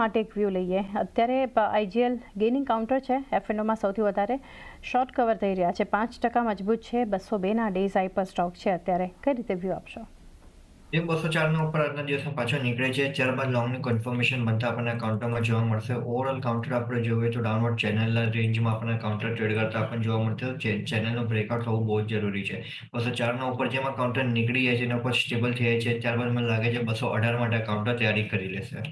માટે એક વ્યૂ લઈએ. અત્યારે આઈજીએલ ગેઇનિંગ કાઉન્ટર છે, એફએનઓમાં સૌથી વધારે શોર્ટ કવર થઈ રહ્યા છે, 5% મજબૂત છે, 202ના ડેઝ હાઈ પર સ્ટોક છે અત્યારે. કઈ રીતે વ્યૂ આપશો? જે 204 ઉપર આજના દિવસમાં પાછો નીકળે છે, ત્યારબાદ લોંગની કન્ફર્મેશન બનતા આપણને કાઉન્ટરમાં જોવા મળશે. ઓવરઓલ કાઉન્ટર આપણે જોઈએ તો ડાઉનવર્ડ ચેનલના રેન્જમાં આપણને કાઉન્ટર ટ્રેડ કરતા આપણને જોવા મળશે. ચેનલનું બ્રેકઆઉટ થવું બહુ જ જરૂરી છે. 204 ઉપર જેમાં કાઉન્ટર નીકળી જાય છે એના ઉપર સ્ટેબલ થઈ જાય છે, ત્યારબાદ મને લાગે છે 218 માટે કાઉન્ટર તૈયારી કરી લેશે.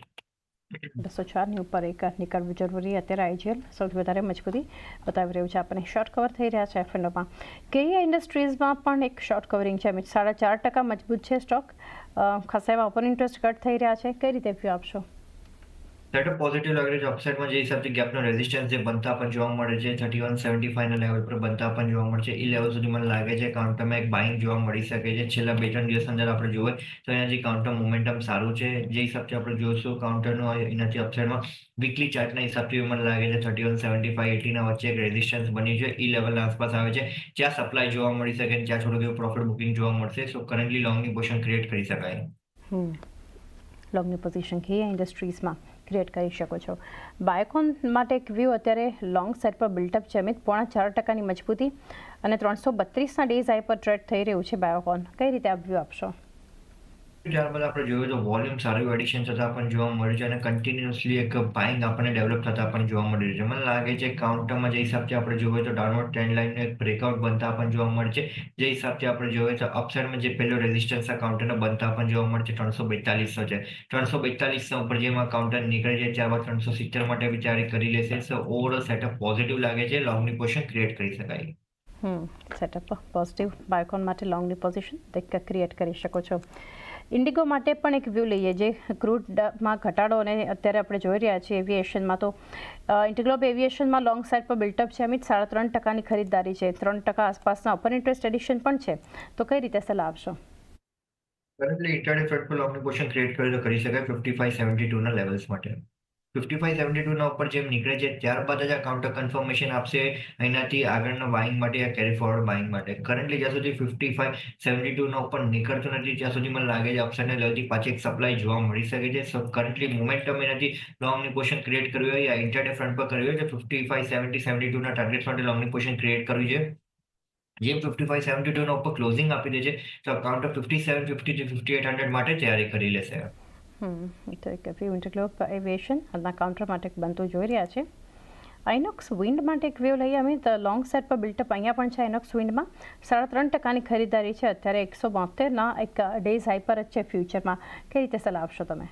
204ની ઉપર એક નીકળવું જરૂરી. અત્યારે આઈજીએલ સૌથી વધારે મજબૂતી બતાવી રહ્યું છે આપણને. શોર્ટ કવર થઈ રહ્યા છે એફએનઓમાં. કેયા ઇન્ડસ્ટ્રીઝમાં પણ એક શોર્ટ કવરિંગ છે, 4.5% મજબૂત છે સ્ટોક. ખાસા એવા ઓપન ઇન્ટરેસ્ટ કટ થઈ રહ્યા છે. કઈ રીતે વ્યૂ આપશો? સેટઅપ પોઝિટિવ લાગે છે. અપસાઇડમાં જે હિસાબથી ગેપનો રેઝિસ્ટન્સ જે બનતા પણ જોવા મળે છે, 31.75 લેવલ પર બનતા પણ જોવા મળે છે. એ લેવલ સુધી મને લાગે છે કાઉન્ટરમાં એક બાઇંગ જોવા મળી શકે છે. છેલ્લા 2-3 દિવસ અંદર આપણે જોઈએ તો એનાથી કાઉન્ટર મોમેન્ટમ સારું છે. જે હિસાબથી આપણે જોઈશું કાઉન્ટરનો એનાથી અપસાઇડમાં વીકલી ચાર્ટના હિસાબથી મને લાગે છે 31.75-80ના વચ્ચે એક રેઝિસ્ટન્સ બની છે. એ લેવલના આસપાસ આવે છે, જ્યાં સપ્લાય જોવા મળી શકે, જ્યાં થોડું એવું પ્રોફિટ બુકિંગ જોવા મળશે. સો કરન્ટલી લોંગની પોઝિશન ક્રિએટ કરી શકાય. લોંગની પોઝિશન કેયા ઇન્ડસ્ટ્રીઝમાં ક્રિએટ કરી શકો છો. બાયોકોન માટે એક વ્યૂ અત્યારે લોંગ સાઇડ પર બિલ્ટઅપ છે. 4.5%ની મજબૂતી અને 332ના ડેઝ હાઈ પર ટ્રેડ થઈ રહ્યું છે બાયોકોન. કઈ રીતે આપ વ્યૂ આપશો? ત્યારબાદ આપણે જોયું તો વોલ્યુમ સારું એડિશન થતા પણ જોવા મળ્યું છે અને કન્ટિન્યુઅસલી એક બાઇંગ આપણને ડેવલપ થતા પણ જોવા મળી રહ્યું છે. મને લાગે છે કાઉન્ટરમાં જે હિસાબથી આપણે જોઈએ તો ડાઉનવર્ડ ટ્રેન્ડ લાઇનનું એક બ્રેકઆઉટ બનતા પણ જોવા મળે છે. જે હિસાબથી આપણે જોઈએ તો અપસાઇડમાં જે પહેલો રેઝિસ્ટન્સ આ કાઉન્ટરને બનતા પણ જોવા મળે છે 342 છે. 342 ઉપર જેમાં કાઉન્ટર નીકળે છે, ત્યારબાદ 370 માટે બી તૈયારી કરી લેશે. સો ઓવરઓલ સેટઅપ પોઝિટિવ લાગે છે. લોંગની પોઝિશન ક્રિએટ કરી શકાય. Setup positive. બાયોકોન માટે લોંગની પોઝિશન ક્રિએટ કરી શકો છો. ઇન્ડિગો માટે પણ એક વ્યૂ લઈએ. જે ક્રૂડમાં ઘટાડો અને અત્યારે આપણે જોઈ રહ્યા છીએ એવિએશનમાં, તો ઇન્ટિગ્લોબ એવિએશનમાં લોંગ સાઇડ પર બિલ્ટઅપ છે. 3.5%ની ખરીદદારી છે, 3% આસપાસના ઓપન ઇન્ટરેસ્ટ એડિશન પણ છે. તો કઈ રીતે સલાહ આપશો? કરન્ટલી ઇન્ટ્રાડે ફ્રન્ટ પર લોંગની પોઝિશન ક્રિએટ કરી શકાય 55.72ના લેવલ્સ માટે. 55.72ના ઉપર જેમ નીકળે છે ત્યારબાદ જ આ કાઉન્ટર કન્ફર્મેશન આપશે અહીંયાથી આગળના બાઇંગ માટે યા કેરી ફોરવર્ડ બાઇંગ માટે. કરન્ટલી જ્યાં સુધી 55.72ના ઉપર નીકળતું નથી ત્યાં સુધી મને લાગે છે અપસાઇડના લેવલથી પાછી એક સપ્લાય જોવા મળી શકે છે. સો કરન્ટલી મોમેન્ટમ એનાથી લોંગની પોઝિશન ક્રિએટ કરવી હોય યા ઇન્ટ્રાડે ફ્રન્ટ પર કરવી હોય તો 55.72ના ટાર્ગેટ માટે લોંગની પોઝિશન ક્રિએટ કરવી છે. જેમ 55.72ના ઉપર ક્લોઝિંગ આપી દે છે તો કાઉન્ટર 5750-5800 માટે તૈયારી કરી લેશે. તો એક વ્યૂ ઇન્ટિગ્લોબ એવિએશન હાલના કાઉન્ટર માટે બનતું જોઈ રહ્યા છે. આઇનોક્સ વિન્ડ માટે એક વ્યૂ લઈએ અમે. તો લોંગ સાઇડ પર બિલ્ટઅપ અહીંયા પણ છે. આઇનોક્સ વિન્ડમાં 3.5%ની ખરીદારી છે અત્યારે. 172ના એક ડેઝ હાઈ પર જ છે ફ્યુચરમાં. કઈ રીતે સલાહ આપશો તમે?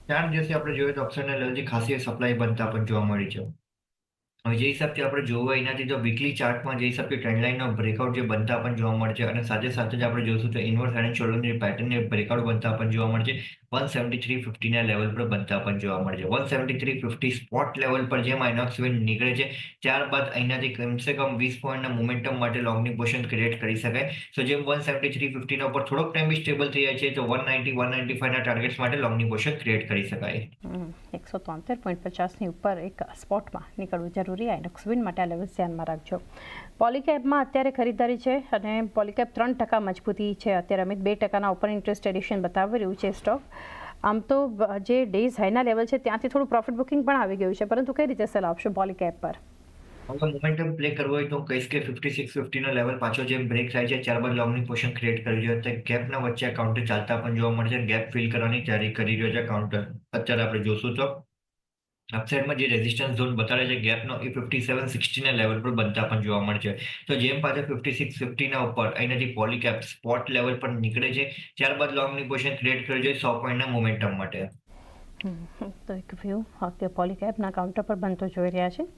4 દિવસથી આપણે જોઈએ તો અપસાઇડના લેવલથી ખાસી સપ્લાય બનતા પણ જોવા મળી છે. હવે જે હિસાબથી આપણે જોવા એનાથી તો વીકલી ચાર્ટમાં જે હિસાબથી ટ્રેન્ડ લાઇનનો બ્રેકઆઉટ જે બનતા પણ જોવા મળે છે અને સાથે સાથે જ આપણે જોઈશું તો ઇનવર્સ હેડ એન્ડ શોલ્ડરની પેટર્નની બ્રેકઆઉટ બનતા પણ જોવા મળે છે. 173.50ના લેવલ પર બનતા પણ જોવા મળે છે. 173.50 સ્પોટ લેવલ પર જેમ આઇનોક્સ વિન્ડ નીકળે છે ત્યારબાદ અહીંયાથી કમસે કમ 20 પોઈન્ટના મોમેન્ટમ માટે લોંગની પોઝિશન ક્રિએટ કરી શકાય. સો જેમ 173.50ના ઉપર થોડોક ટાઈમ બી સ્ટેબલ થઈ જાય છે તો 190-195ના ટાર્ગેટ્સ માટે લોંગની પોઝિશન ક્રિએટ કરી શકાય. 173.50ની ઉપર એક સ્પોટમાં નીકળવું જરૂરી. આઇનોક્સ વિન્ડ માટે આ લેવલ્સ ધ્યાનમાં રાખજો. પોલીકેબમાં અત્યારે ખરીદારી છે અને પોલીકેબ 3% મજબૂતી છે અત્યારે. 2%ના ઓપન ઇન્ટરેસ્ટ એડિશન બતાવી રહ્યું છે સ્ટોક. આમ તો જે ડેઝ હાઈના લેવલ છે ત્યાંથી થોડું પ્રોફિટ બુકિંગ પણ આવી ગયું છે, પરંતુ કઈ રીતે સલાહ આપશો પોલીકેબ પર? હવે મોમેન્ટમ પ્લે કરવો હોય તો હું કહીશ કે 56.50નો લેવલ પાછો જેમ બ્રેક થાય છે ત્યારબાદ લોંગની પોઝિશન ક્રિએટ કરવી જોઈએ. તો ગેપના વચ્ચે કાઉન્ટર ચાલતા પણ જોવા મળે છે. ગેપ ફિલ કરવાની તૈયારી કરી રહ્યો છે કાઉન્ટર. અત્યારે આપણે જોશું તો અપસાઇડમાં જે રેઝિસ્ટન્સ ઝોન બતાવે છે ગેપનો એ 57.60ના લેવલ પર બનતા પણ જોવા મળે છે. તો જેમ પાછા 56.50ના ઉપર અહીંયાથી પોલીકેપ સ્પોટ લેવલ પર નીકળે છે ત્યારબાદ લોંગની પોઝિશન ક્રિએટ કરવી જોઈએ 100 પોઈન્ટના મોમેન્ટમ માટે. તો એક વ્યૂ અત્યારે પોલીકેબના કાઉન્ટર પર બનતો જોઈ રહ્યા છે.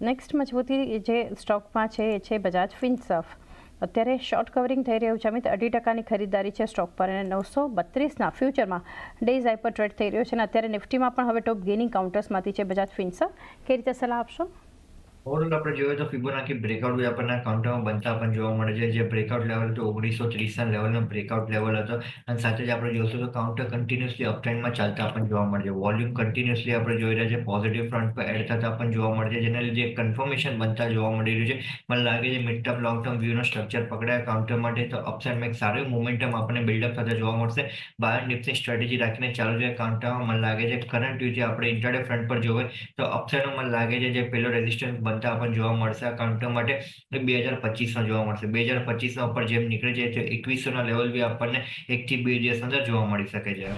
નેક્સ્ટ મજબૂતી જે સ્ટોકમાં છે એ છે બજાજ ફિનસર્વ. અત્યારે શોર્ટ કવરિંગ થઈ રહ્યું છે. 2.5%ની ખરીદારી છે સ્ટોક પર અને 932ના ફ્યુચરમાં ડેઝ હાઈ પર ટ્રેડ થઈ રહ્યો છે અને અત્યારે નિફ્ટીમાં પણ હવે ટોપ ગેઇનિંગ કાઉન્ટર્સમાંથી છે બજાજ ફિનસર્વ. કઈ રીતે સલાહ આપશો? ઓવરઓલ આપણે જોઈએ તો ફિબોનાકી બ્રેકઆઉટ બી આપણને કાઉન્ટરમાં બનતા પણ જોવા મળે છે. જે બ્રેકઆઉટ લેવલ હતો 1930ના લેવલનો બ્રેકઆઉટ લેવલ હતો અને સાથે જ આપણે જોઈશું તો કાઉન્ટર કન્ટિન્યુઅસલી અપટ્રેન્ડમાં ચાલતા પણ જોવા મળે છે. વોલ્યુમ કન્ટિન્યુઅસલી આપણે જોઈ રહ્યા છે પોઝિટિવ ફ્રન્ટ પર એડ થતા પણ જોવા મળે છે, જેના લીધે કન્ફર્મેશન બનતા જોવા મળી રહ્યું છે. મને લાગે છે મિડ ટર્મ લોંગ ટર્મ વ્યૂનો સ્ટ્રક્ચર પકડાય કાઉન્ટર માટે તો અપસાઇડમાં એક સારું મોમેન્ટમ આપણને બિલ્ડઅપ થતા જોવા મળશે. બાય ડિપ્સની સ્ટ્રેટેજી રાખીને ચાલુ જાય કાઉન્ટરમાં. મને લાગે છે કરંટ વ્યૂ જે આપણે ઇન્ટ્રાડે ફ્રન્ટ પર જોવે તો અપસાઇડમાં મને લાગે છે જે પેલો રેઝિસ્ટન્સ બનતા પણ જોવા મળશે આ કાઉન્ટર માટે 2025માં જોવા મળશે. 2025ના ઉપર જેમ નીકળે છે તો 2100ના લેવલ બી આપણને 1 થી 2 દિવસ અંદર જોવા મળી શકે છે.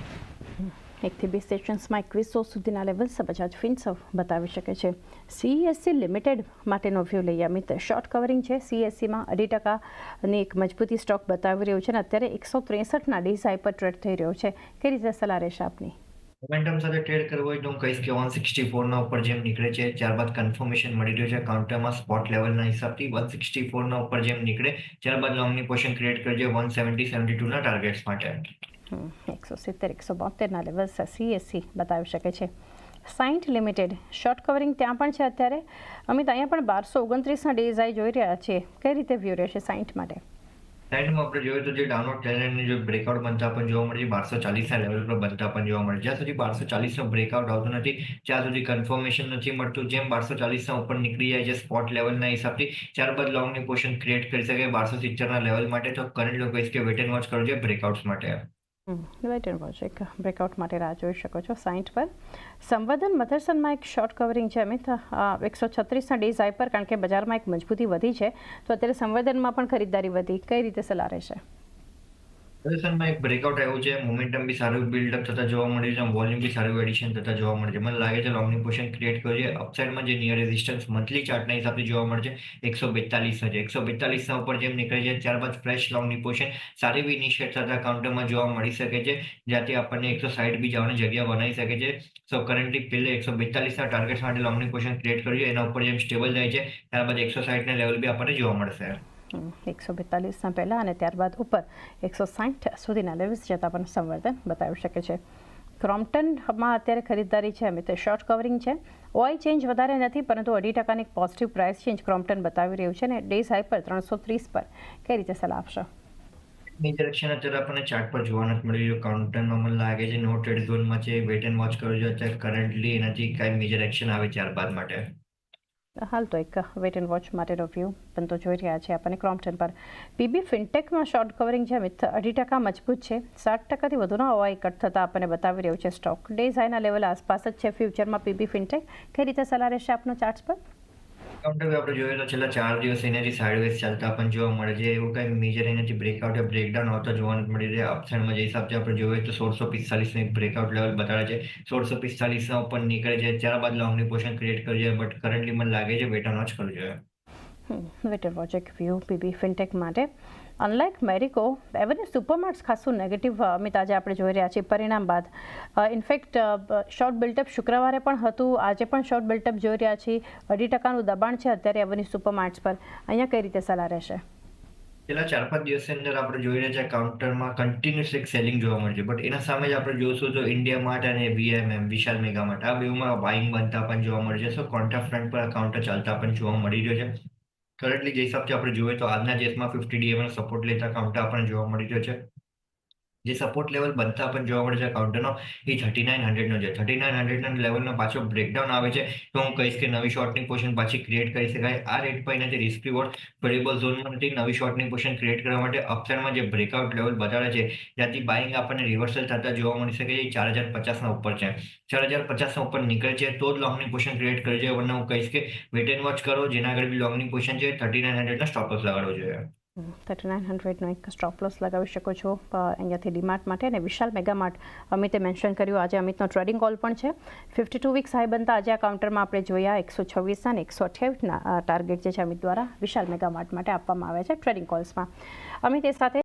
1 થી 2 સેશન્સમાં 2100 સુધીના લેવલ્સ બજાજ ફિન્સર્વ બતાવી શકે છે. સીએસસી લિમિટેડ માટેનો વ્યૂ લઈએ અમિત. શોર્ટ કવરિંગ છે સીએસસીમાં 2.5%ની એક મજબૂતી સ્ટોક બતાવી રહ્યો છે અને અત્યારે 163ના ડેઝ હાઈ પર ટ્રેડ થઈ રહ્યો છે. કઈ રીતે સલાહ રહેશે આપની? મોમેન્ટમ સાથે ટ્રેડ કરવો હોય તો હું કહીશ કે 164ના ઉપર જેમ નીકળે છે ત્યારબાદ કન્ફર્મેશન મળી રહ્યું છે કાઉન્ટરમાં સ્પોટ લેવલના હિસાબથી 164ના ઉપર જેમ નીકળે ત્યારબાદ લોંગની પોઝિશન ક્રિએટ કરજે 170-72ના ટાર્ગેટ્સ માટે. 170-172ના લેવલ્સ સીએસસી બતાવી શકે છે. 60 લિમિટેડ શોર્ટ કવરિંગ ત્યાં પણ છે અત્યારે અમિત. અહીંયા પણ 1229ના ડેઝ હાઈ જોઈ રહ્યા છીએ. કઈ રીતે વ્યૂ રહેશે 60 માટે? સાઈડમાં આપણે જોઈએ તો જે ડાઉનવર્ડ ટ્રેન્ડની જે બ્રેકઆઉટ બનતા પણ જોવા મળે છે 1240ના લેવલ પર બનતા પણ જોવા મળે છે. જ્યાં સુધી 1240નો બ્રેકઆઉટ આવતું નથી ત્યાં સુધી કન્ફર્મેશન નથી મળતું. જેમ 1240ના ઉપર નીકળી જાય છે સ્પોટ લેવલના હિસાબથી ત્યારબાદ લોંગની પોઝિશન ક્રિએટ કરી શકે 1270ના લેવલ માટે. તો કરંટ લોકો કહીશ કે વેટ એન્ડ વોચ કરજો બ્રેકઆઉટ્સ માટે. વેટ એન્ડ વોચ એક બ્રેકઆઉટ માટે રાહ જોઈ શકો છો 60 પર. સંવર્ધન મધરસનમાં એક શોર્ટ કવરિંગ છે અમિત 136ના ડેઝ હાઈ પર, કારણ કે બજારમાં એક મજબૂતી વધી છે તો અત્યારે સંવર્ધનમાં પણ ખરીદદારી વધી. કઈ રીતે સલાહ રહેશે? પ્રદર્શનમાં એક બ્રેકઆઉટ આવ્યું છે. મોમેન્ટમ બી સારું બિલ્ડઅપ થતા જોવા મળ્યું છે. વોલ્યુમ બી સારું એડિશન થતા જોવા મળે છે. મને લાગે છે લોંગની પોઝિશન ક્રિએટ કર્યું છે. અપસાઇડમાં જે નિયર રેઝિસ્ટન્સ મંથલી ચાર્ટના હિસાબથી જોવા મળે છે 142 છે. 142ના ઉપર જેમ નીકળે છે ત્યારબાદ ફ્રેશ લોંગની પોઝિશન સારી બી ઇનિશિએટ થતા કાઉન્ટરમાં જોવા મળી શકે છે, જ્યાંથી આપણને 160 બી જવાની જગ્યા બનાવી શકે છે. સો કરન્ટલી પહેલે 142ના ટાર્ગેટ માટે લોંગની પોઝિશન ક્રિએટ કર્યું છે. એના ઉપર જેમ સ્ટેબલ જાય છે ત્યારબાદ 160ના લેવલ બી આપણને જોવા મળશે. 142ના પહેલા અને ત્યારબાદ ઉપર 160 સુધીના લેવલ્સ જતા પણ સંવર્ધન બતાવી શકે છે. ક્રોમ્પ્ટનમાં અત્યારે ખરીદદારી છે અમિત. શોર્ટ કવરિંગ છે. ઓઆઈ ચેન્જ વધારે નથી પરંતુ 2.5%ની એક પોઝિટિવ પ્રાઇસ ચેન્જ ક્રોમ્પ્ટન બતાવી રહ્યું છે અને ડેઝ હાઈ પર 330 પર. કઈ રીતે સલાહ આપશો? મેજર એક્શન અત્યારે આપણને ચાર્ટ પર જોવા નથી મળી રહ્યું. કાઉન્ટરમાં મને લાગે છે નો ટ્રેડ ઝોનમાં છે. વેટ એન્ડ વોચ કરજો અત્યારે કરન્ટલી એનાથી કાંઈ મેજર એક્શન આવે ત્યારબાદ માટે. હાલ તો એક વેટ એન્ડ વોચ માટેનો વ્યૂ પણ તો જોઈ રહ્યા છે આપણને ક્રોમ્પ્ટન પર. પીબી ફિનટેકમાં શોર્ટ કવરિંગ છે અમિત. 2% મજબૂત છે. 60%થી વધુનો ઓઆઈ કટ થતાં આપણને બતાવી રહ્યું છે સ્ટોક. ડેઝ હાઈના લેવલ આસપાસ જ છે ફ્યુચરમાં પીબી ફિનટેક. કઈ રીતે સલાહ રહેશે આપનો ચાર્ટ્સ પર? કાઉન્ટર આપણે જોઈએ તો છેલ્લા 4 દિવસ એનાથી સાઇડવેઝ ચાલતા પણ જોવા મળે છે. એવું કંઈ મેજર એનાથી બ્રેકઆઉટ યા બ્રેકડાઉન આવતા જોવા નથી મળી રહ્યા. અપસાઇડમાં જે હિસાબથી આપણે જોઈએ તો 1645નું એક બ્રેકઆઉટ લેવલ બતાવે છે. 1645ના ઉપર નીકળે છે ત્યારબાદ લોંગની પોઝિશન ક્રિએટ કરવી જોઈએ. બટ કરન્ટલી મને લાગે છે વેટ એન્ડ વોચ કરવું જોઈએ. વેટ એન્ડ વોચ એક વ્યૂ પીબી ફિનટેક માટે. અનલાઇક મેરિકો, એવરેજ સુપરમાર્ટ્સ ખાસું નેગેટિવ અમિત આજે આપણે જોઈ રહ્યા છીએ પરિણામ બાદ. ઇનફેક્ટ શોર્ટ બિલ્ટઅપ શુક્રવારે પણ હતું, આજે પણ શોર્ટ બિલ્ટઅપ જોઈ રહ્યા છીએ. 2.5%નું દબાણ છે અત્યારે એવરેજ સુપરમાર્ટ્સ પર. અહીંયા કઈ રીતે સલાહ રહેશે? છેલ્લા 4-5 દિવસની અંદર આપણે જોઈ રહ્યા છીએ કાઉન્ટરમાં કન્ટિન્યુઅસ એક સેલિંગ જોવા મળે છે. બટ એના સામે જ આપણે જોઈશું તો ઇન્ડિયા માર્ટ અને વીએમએમ વિશાલ મેગા માર્ટ આ બેઉમાં બાઇંગ બનતા પણ જોવા મળે છે. સો કોન્ટ્રા ફ્રન્ટ પર આ કાઉન્ટર ચાલતા પણ જોવા મળી રહ્યો છે. કરન્ટલી જે હિસાબથી આપણે જોઈએ તો આજના જેસમાં 50 ડીએમનો સપોર્ટ લેતા કાઉન્ટર આપણને જોવા મળી રહ્યો છે. જે સપોર્ટ લેવલ બનતા પણ જોવા મળે છે કાઉન્ટરનો એ 3900નો છે. 3900ના લેવલનો પાછો બ્રેકડાઉન આવે છે તો હું કહીશ કે નવી શોર્ટની પોઝિશન પાછી ક્રિએટ કરી શકાય. આ રેટ પર એનાથી રિસ્ક રિવોર્ડ વેરિયેબલ ઝોનમાં નથી. નવી શોર્ટની પોઝિશન ક્રિએટ કરવા માટે અપસાઇડમાં જે બ્રેકઆઉટ લેવલ બતાડે છે જ્યાંથી બાઇંગ આપણને રિવર્સલ થતા જોવા મળી શકે છે 4050ના ઉપર છે. 4050ના ઉપર નીકળે છે તો જ લોંગની પોઝિશન ક્રિએટ કરવી જોઈએ. વરના હું કહીશ કે વેટ એન્ડ વોચ કરો. જેના આગળ બી લોંગની પોઝિશન છે 3900ના સ્ટોપ લોસ લગાડવો જોઈએ. 3900નો એક સ્ટોપ લોસ લગાવી શકો છો અહીંયાથી ડીમાર્ટ માટે. અને વિશાલ મેગા માર્ટ અમિતે મેન્શન કર્યું. આજે અમિતનો ટ્રેડિંગ કોલ પણ છે. 52 વીક્સ હાઈ બનતા આજે આ કાઉન્ટરમાં આપણે જોયા 126ના અને 128ના ટાર્ગેટ જે છે અમિત દ્વારા વિશાલ મેગા માર્ટ માટે આપવામાં આવ્યા છે ટ્રેડિંગ કોલ્સમાં. અમિત એ સાથે